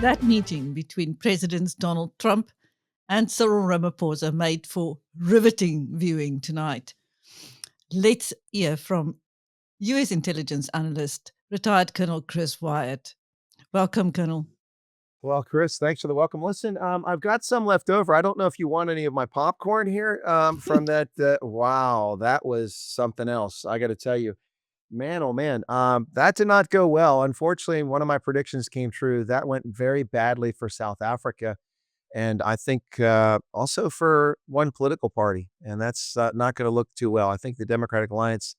That meeting between Presidents Donald Trump and Cyril Ramaphosa made for riveting viewing tonight. Let's hear from US intelligence analyst, retired Colonel Chris Wyatt. Welcome, Colonel. Well, Chris, thanks for the welcome. Listen, I've got some left over. I don't know if you want any of my popcorn here from that. Wow, that was something else. I got to tell you, man, oh man, that did not go well. Unfortunately, one of my predictions came true. That went very badly for South Africa, and I think also for one political party, and that's not going to look too well. I think the Democratic Alliance,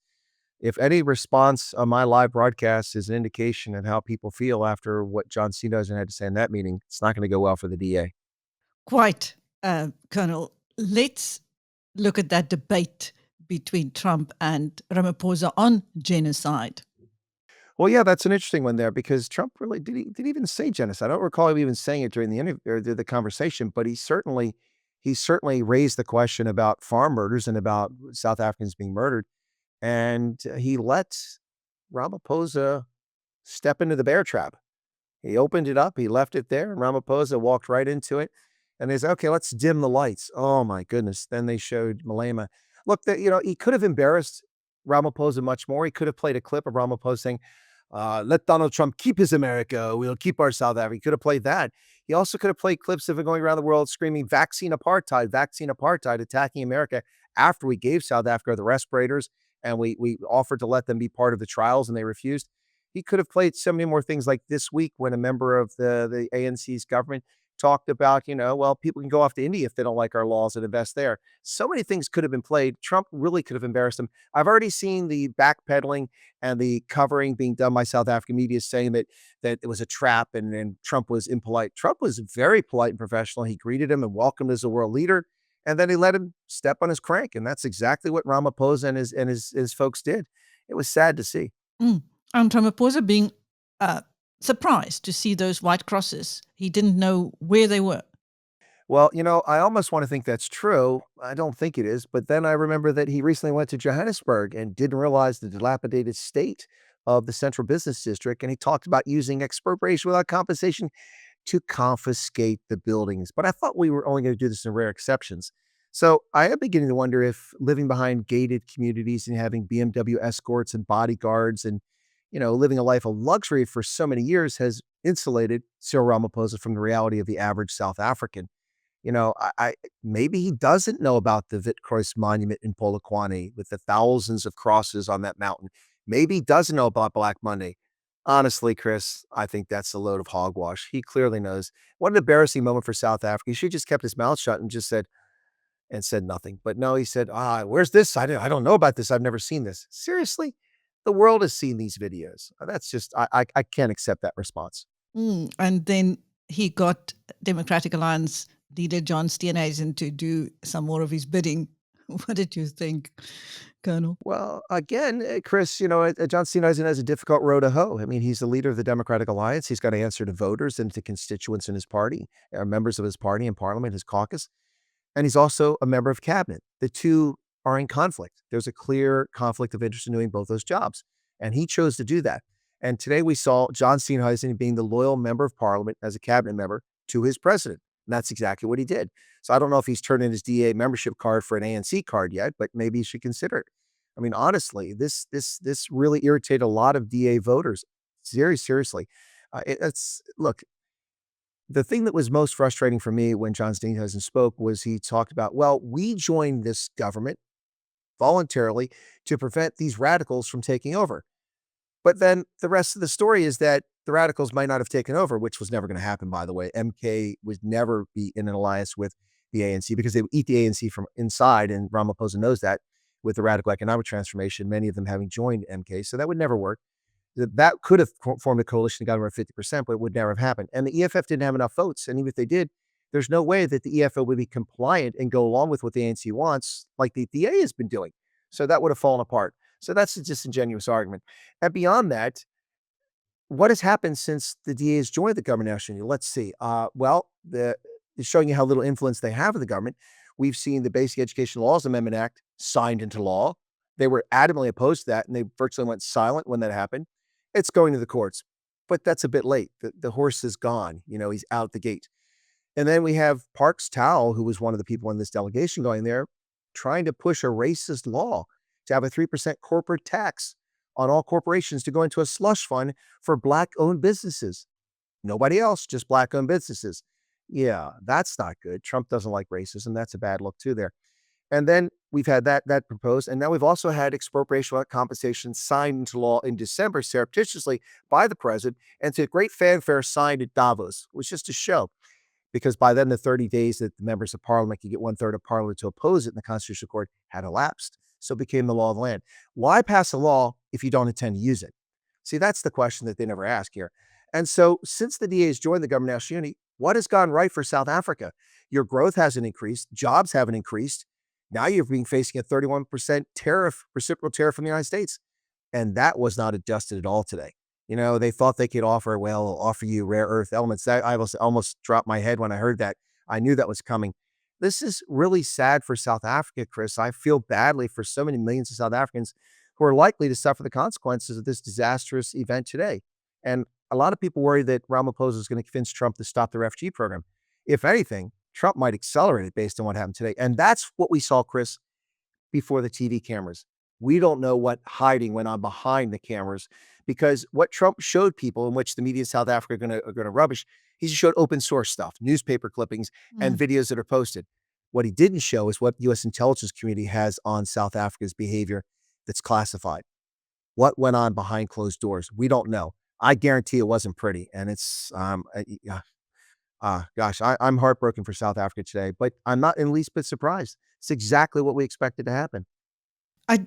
if any response on my live broadcast is an indication of how people feel after what John Steenhuisen had to say in that meeting, it's not going to go well for the DA. Quite, Colonel. Let's look at that debate between Trump and Ramaphosa on genocide. Well, yeah, that's an interesting one there because Trump really did he even say genocide? I don't recall him even saying it during the interview or the conversation, but he certainly raised the question about farm murders and about South Africans being murdered, and he let Ramaphosa step into the bear trap. He opened it up, he left it there, and Ramaphosa walked right into it. And they said, okay, let's dim the lights. Oh my goodness. Then they showed Malema. Look, he could have embarrassed Ramaphosa much more. He could have played a clip of Ramaphosa saying, let Donald Trump keep his America. We'll keep our South Africa. He could have played that. He also could have played clips of him going around the world screaming vaccine apartheid, attacking America after we gave South Africa the respirators and we offered to let them be part of the trials and they refused. He could have played so many more things like this week when a member of the ANC's government talked about, well, people can go off to India if they don't like our laws and invest there. So many things could have been played. Trump really could have embarrassed him. I've already seen the backpedaling and the covering being done by South African media saying that it was a trap and Trump was impolite. Trump was very polite and professional. He greeted him and welcomed him as a world leader. And then he let him step on his crank. And that's exactly what Ramaphosa and his folks did. It was sad to see. Mm. And Ramaphosa being surprised to see those white crosses. He didn't know where they were. Well, I almost want to think that's true. I don't think it is. But then I remember that he recently went to Johannesburg and didn't realize the dilapidated state of the central business district. And he talked about using expropriation without compensation to confiscate the buildings. But I thought we were only going to do this in rare exceptions. So I am beginning to wonder if living behind gated communities and having BMW escorts and bodyguards and, living a life of luxury for so many years has insulated Cyril Ramaphosa from the reality of the average South African. I maybe he doesn't know about the Witkreuze monument in Polokwane with the thousands of crosses on that mountain. Maybe he doesn't know about Black Monday. Honestly, Chris, I think that's a load of hogwash. He clearly knows. What an embarrassing moment for South Africa. He should have just kept his mouth shut and just said nothing. But no, he said, where's this? I don't know about this. I've never seen this. Seriously? The world has seen these videos. That's just I can't accept that response. And then he got Democratic Alliance leader John Steenhuisen to do some more of his bidding. What did you think, Colonel? Well, again, Chris, John Steenhuisen has a difficult row to hoe. I mean, he's the leader of the Democratic Alliance. He's got to answer to voters and to constituents in his party, members of his party in parliament, his caucus. And he's also a member of cabinet. The two are in conflict. There's a clear conflict of interest in doing both those jobs. And he chose to do that. And today we saw John Steenhuisen being the loyal member of parliament as a cabinet member to his president. And that's exactly what he did. So I don't know if he's turned in his DA membership card for an ANC card yet, but maybe he should consider it. I mean, honestly, this really irritated a lot of DA voters. Very seriously. It's look, the thing that was most frustrating for me when John Steenhuisen spoke was he talked about, well, we joined this government voluntarily to prevent these radicals from taking over. But then the rest of the story is that the radicals might not have taken over, which was never going to happen, by the way. MK would never be in an alliance with the ANC because they would eat the ANC from inside, and Ramaphosa knows that with the radical economic transformation, many of them having joined MK. So that would never work. That could have formed a coalition and got around 50%, but it would never have happened. And the EFF didn't have enough votes. And even if they did, there's no way that the EFF would be compliant and go along with what the ANC wants, like the DA has been doing. So that would have fallen apart. So that's a disingenuous argument. And beyond that, what has happened since the DA has joined the government nationally? Let's see. Showing you how little influence they have in the government. We've seen the Basic Education Laws Amendment Act signed into law. They were adamantly opposed to that, and they virtually went silent when that happened. It's going to the courts. but that's a bit late. The horse is gone. He's out the gate. And then we have Parks Towell, who was one of the people in this delegation going there, trying to push a racist law to have a 3% corporate tax on all corporations to go into a slush fund for Black-owned businesses. Nobody else, just Black-owned businesses. Yeah, that's not good. Trump doesn't like racism. That's a bad look too there. And then we've had that proposed, and now we've also had expropriation without compensation signed into law in December surreptitiously by the president, and to great fanfare signed at Davos. It was just a show, because by then the 30 days that the members of parliament could get one-third of parliament to oppose it in the Constitutional Court had elapsed. So it became the law of the land. Why pass a law if you don't intend to use it? See, that's the question that they never ask here. And so since the DAs joined the government of national unity, what has gone right for South Africa? Your growth hasn't increased. Jobs haven't increased. Now you're being facing a 31% tariff, reciprocal tariff from the United States. And that was not adjusted at all today. They thought they could offer, well, offer you rare earth elements. That I almost dropped my head when I heard that. I knew that was coming. This is really sad for South Africa, Chris. I feel badly for so many millions of South Africans who are likely to suffer the consequences of this disastrous event today. And a lot of people worry that Ramaphosa is going to convince Trump to stop the refugee program. If anything, Trump might accelerate it based on what happened today. And that's what we saw, Chris, before the TV cameras. We don't know what hiding went on behind the cameras, because what Trump showed people, in which the media in South Africa are going to rubbish, he just showed open source stuff, newspaper clippings, and Mm. videos that are posted. What he didn't show is what the U.S. intelligence community has on South Africa's behavior that's classified. What went on behind closed doors? We don't know. I guarantee it wasn't pretty, and it's gosh, I'm heartbroken for South Africa today, but I'm not in the least bit surprised. It's exactly what we expected to happen. I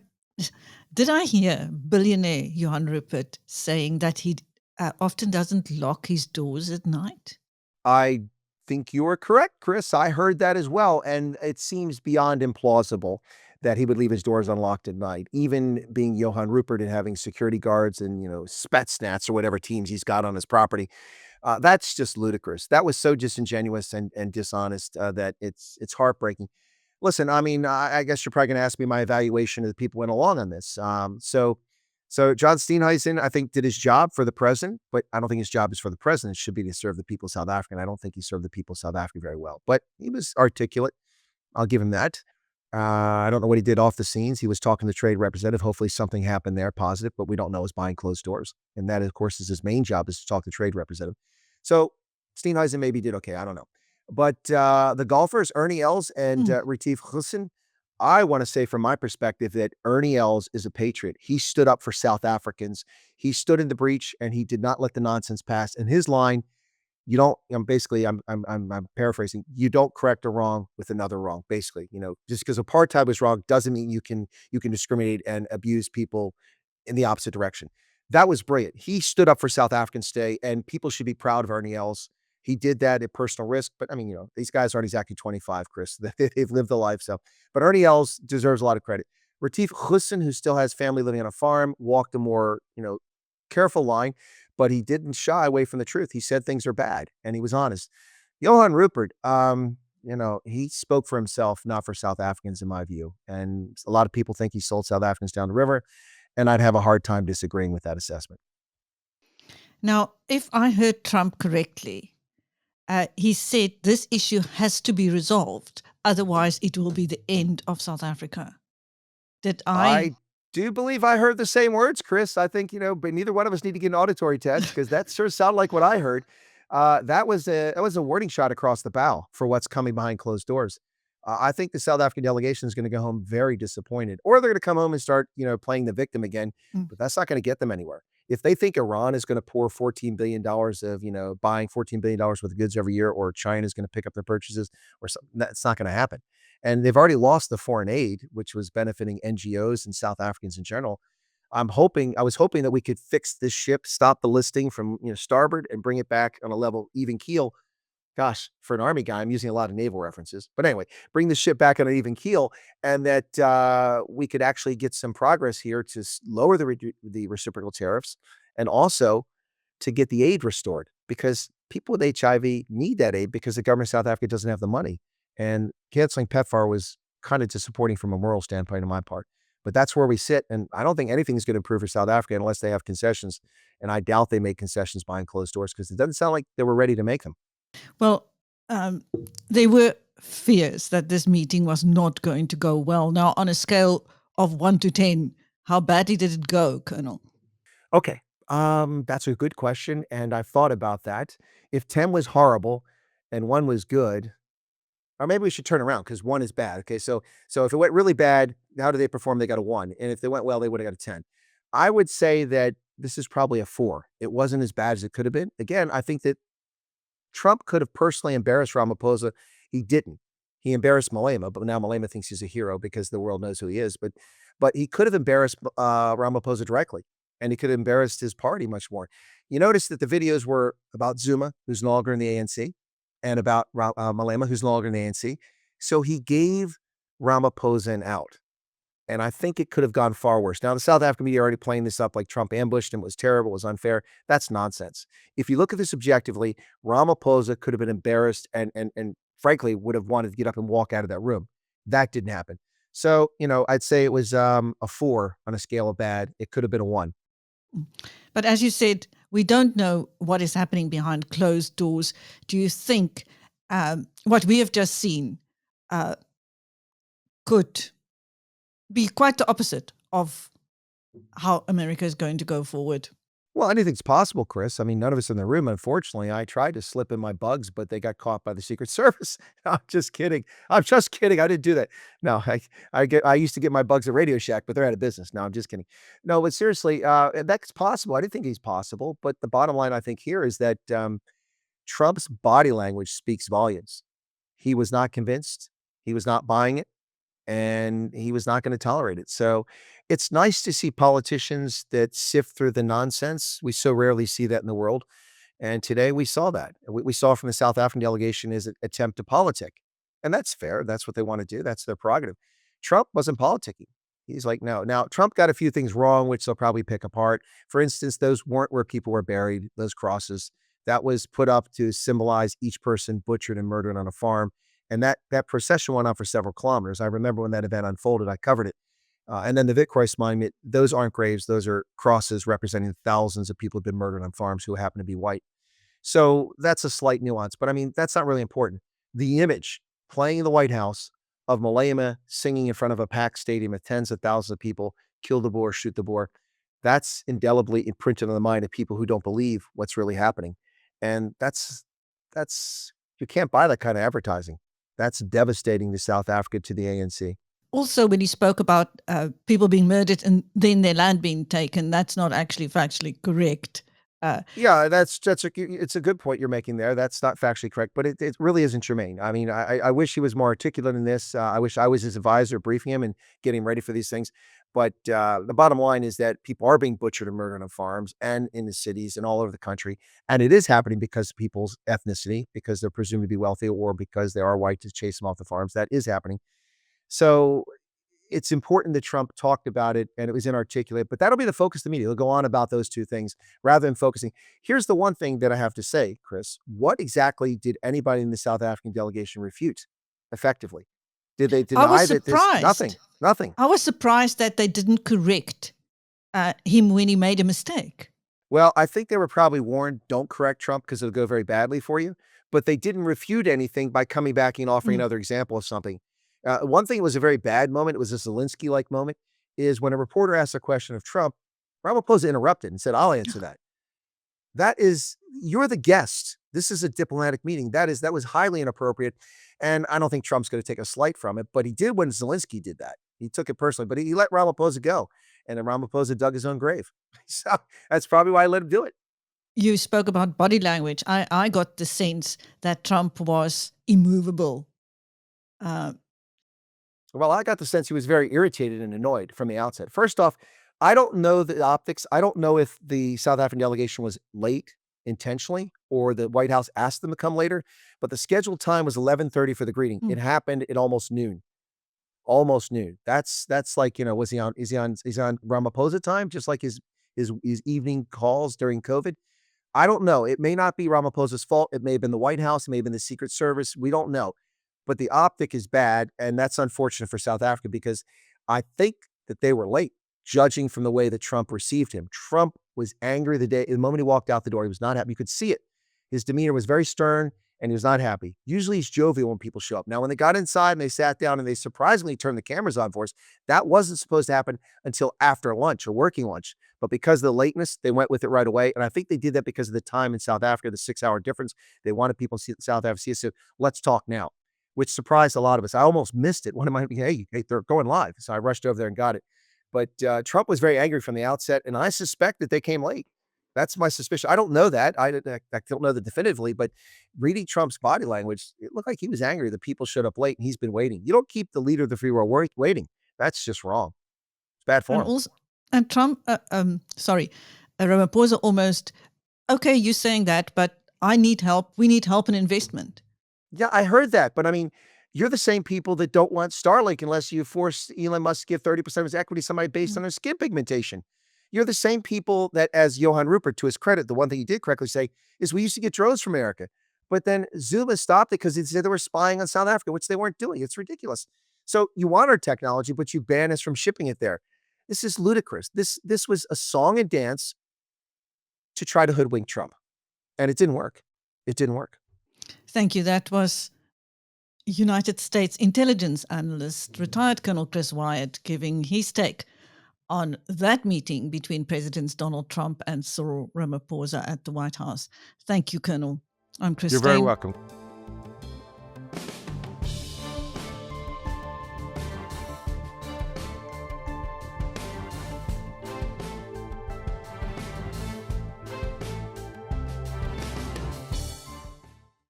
did I hear billionaire Yon Rupert saying that he often doesn't lock his doors at night? I think you are correct, Chris. I heard that as well, and it seems beyond implausible that he would leave his doors unlocked at night, even being Johann Rupert and having security guards and, Spetsnaz or whatever teams he's got on his property. That's just ludicrous. That was so disingenuous and dishonest, that it's heartbreaking. Listen, I mean, I guess you're probably going to ask me my evaluation of the people who went along on this. So John Steenhuisen, I think, did his job for the president, but I don't think his job is for the president. It should be to serve the people of South Africa. And I don't think he served the people of South Africa very well, but he was articulate. I'll give him that. I don't know what he did off the scenes. He was talking to the trade representative. Hopefully something happened there positive, but we don't know, is behind closed doors. And that, of course, is his main job, is to talk to the trade representative. So Steenhuisen maybe did okay. I don't know. But the golfers, Ernie Els and Mm. Retief Goosen, I want to say from my perspective that Ernie Els is a patriot. He stood up for South Africans. He stood in the breach and he did not let the nonsense pass. And his line, you don't, I'm paraphrasing, you don't correct a wrong with another wrong. Basically, just because apartheid was wrong doesn't mean you can discriminate and abuse people in the opposite direction. That was brilliant. He stood up for South Africans today, and people should be proud of Ernie Els. He did that at personal risk, but I mean, these guys aren't exactly 25, Chris. They've lived the life. So, but Ernie Els deserves a lot of credit. Retief Goosen, who still has family living on a farm, walked a more, careful line, but he didn't shy away from the truth. He said things are bad, and he was honest. Johann Rupert, he spoke for himself, not for South Africans, in my view. And a lot of people think he sold South Africans down the river, and I'd have a hard time disagreeing with that assessment. Now, if I heard Trump correctly, he said this issue has to be resolved, otherwise it will be the end of South Africa. Did I? I do believe I heard the same words, Chris. I think, but neither one of us need to get an auditory test, because that sure sounded like what I heard. That was a warning shot across the bow for what's coming behind closed doors. I think the South African delegation is going to go home very disappointed, or they're going to come home and start, playing the victim again. Mm. But that's not going to get them anywhere. If they think Iran is going to pour $14 billion of, buying $14 billion worth of goods every year, or China is going to pick up their purchases, or something, that's not going to happen. And they've already lost the foreign aid, which was benefiting NGOs and South Africans in general. I was hoping that we could fix this ship, stop the listing from, starboard, and bring it back on a level, even keel. Gosh, for an Army guy, I'm using a lot of naval references. But anyway, bring the ship back on an even keel, and that we could actually get some progress here to lower the reciprocal tariffs, and also to get the aid restored, because people with HIV need that aid, because the government of South Africa doesn't have the money. And canceling PEPFAR was kind of disappointing from a moral standpoint on my part. But that's where we sit, and I don't think anything's gonna improve for South Africa unless they have concessions, and I doubt they make concessions behind closed doors because it doesn't sound like they were ready to make them. Well, um, there were fears that this meeting was not going to go well. Now, on a scale of 1 to 10, how badly did it go, Colonel? Okay, that's a good question, and I've thought about that. If 10 was horrible and 1 was good, or maybe we should turn around because 1 is bad. Okay, so if it went really bad, how did they perform? They got a 1, and if they went well, they would have got a 10. I would say that this is probably a 4. It wasn't as bad as it could have been. Again, I think that Trump could have personally embarrassed Ramaphosa. He didn't. He embarrassed Malema, but now Malema thinks he's a hero because the world knows who he is. But he could have embarrassed Ramaphosa directly, and he could have embarrassed his party much more. You notice that the videos were about Zuma, who's no longer in the ANC, and about Malema, who's no longer in the ANC. So he gave Ramaphosa an out. And I think it could have gone far worse. Now, the South African media are already playing this up like Trump ambushed him, was terrible, was unfair. That's nonsense. If you look at this objectively, Ramaphosa could have been embarrassed and frankly would have wanted to get up and walk out of that room. That didn't happen. So, I'd say it was a 4 on a scale of bad. It could have been a 1. But as you said, we don't know what is happening behind closed doors. Do you think what we have just seen uh, could be quite the opposite of how America is going to go forward? Well, anything's possible, Chris. I mean, none of us in the room, unfortunately. I tried to slip in my bugs, but they got caught by the Secret Service. I'm just kidding. I'm just kidding. I didn't do that. No, I used to get my bugs at Radio Shack, but they're out of business. No, I'm just kidding. No, but seriously, that's possible. I didn't think he's possible, but the bottom line I think here is that Trump's body language speaks volumes. He was not convinced. He was not buying it and he was not going to tolerate it. So it's nice to see politicians that sift through the nonsense. We so rarely see that in the world. And today we saw that. We saw from the South African delegation is an attempt to politic. And that's fair. That's what they want to do. That's their prerogative. Trump wasn't politicking. He's like, no. Now, Trump got a few things wrong, which they'll probably pick apart. For instance, those weren't where people were buried, those crosses. That was put up to symbolize each person butchered and murdered on a farm. And that procession went on for several kilometers. I remember when that event unfolded, I covered it. And then the Vic Monument, those aren't graves. Those are crosses representing thousands of people who've been murdered on farms who happen to be white. So that's a slight nuance, but I mean, that's not really important. The image playing in the White House of Malema singing in front of a packed stadium of tens of thousands of people, kill the boar, shoot the boar, that's indelibly imprinted on the mind of people who don't believe what's really happening. And that's you can't buy that kind of advertising. That's devastating to South Africa, to the ANC. Also, when he spoke about people being murdered and then their land being taken, that's not actually factually correct. Yeah, it's a good point you're making there. That's not factually correct, but it really isn't germane. I mean, I wish he was more articulate in this. I wish I was his advisor, briefing him and getting ready for these things. But the bottom line is that people are being butchered and murdered on farms and in the cities and all over the country, and it is happening because of people's ethnicity, because they're presumed to be wealthy, or because they are white to chase them off the farms. That is happening. So it's important that Trump talked about it and it was inarticulate, but that'll be the focus of the media. They'll go on about those two things rather than focusing. Here's the one thing that I have to say, Chris. What exactly did anybody in the South African delegation refute effectively? Did they I was deny that this? Nothing, surprised. nothing. I was surprised that they didn't correct him when he made a mistake. Well, I think they were probably warned, don't correct Trump because it'll go very badly for you. But they didn't refute anything by coming back and offering Mm. another example of something. One thing was a very bad moment. It was a Zelensky-like moment. Is when a reporter asked a question of Trump, Ramaphosa interrupted and said, "I'll answer that." That is, you're the guest. This is a diplomatic meeting. That was highly inappropriate, and I don't think Trump's going to take a slight from it. But he did when Zelensky did that. He took it personally, but he let Ramaphosa go, and then Ramaphosa dug his own grave. So that's probably why I let him do it. You spoke about body language. I got the sense that Trump was immovable. Uh, Well, I got the sense he was very irritated and annoyed from the outset. First off, I don't know the optics. I don't know if the South African delegation was late intentionally or the White House asked them to come later, but the scheduled time was 11:30 for the greeting. It mm. happened at almost noon. Almost noon. That's like, was he on is he on Ramaphosa time just like his evening calls during COVID? I don't know. It may not be Ramaphosa's fault. It may have been the White House. It may have been the Secret Service. We don't know. But the optic is bad, and that's unfortunate for South Africa because I think that they were late, judging from the way that Trump received him. Trump was angry the moment he walked out the door. He was not happy. You could see it. His demeanor was very stern and he was not happy. Usually he's jovial when people show up. Now, when they got inside and they sat down and they surprisingly turned the cameras on for us, that wasn't supposed to happen until after lunch or working lunch. But because of the lateness, they went with it right away. And I think they did that because of the time in South Africa, the 6-hour difference. They wanted people in South Africa to see us. So let's talk now, which surprised a lot of us. I almost missed it. One of my, hey, they're going live. So I rushed over there and got it. But Trump was very angry from the outset, and I suspect that they came late. That's my suspicion. I don't know that. I don't know that definitively, but reading Trump's body language, it looked like he was angry that people showed up late and he's been waiting. You don't keep the leader of the free world waiting. That's just wrong. It's bad And form. also, and Trump, Ramaphosa almost, okay, you're saying that, but I need help. We need help and investment. Yeah, I heard that. But I mean, you're the same people that don't want Starlink unless you force Elon Musk to give 30% of his equity to somebody based on their skin pigmentation. You're the same people that, as Yon Rupert, to his credit, the one thing he did correctly say is we used to get drones from America. But then Zuma stopped it because he said they were spying on South Africa, which they weren't doing. It's ridiculous. So you want our technology, but you ban us from shipping it there. This is ludicrous. This was a song and dance to try to hoodwink Trump. And it didn't work. It didn't work. Thank you. That was United States intelligence analyst, retired Colonel Chris Wyatt, giving his take on that meeting between Presidents Donald Trump and Cyril Ramaphosa at the White House. Thank you, Colonel. I'm Chris You're very Stein. welcome.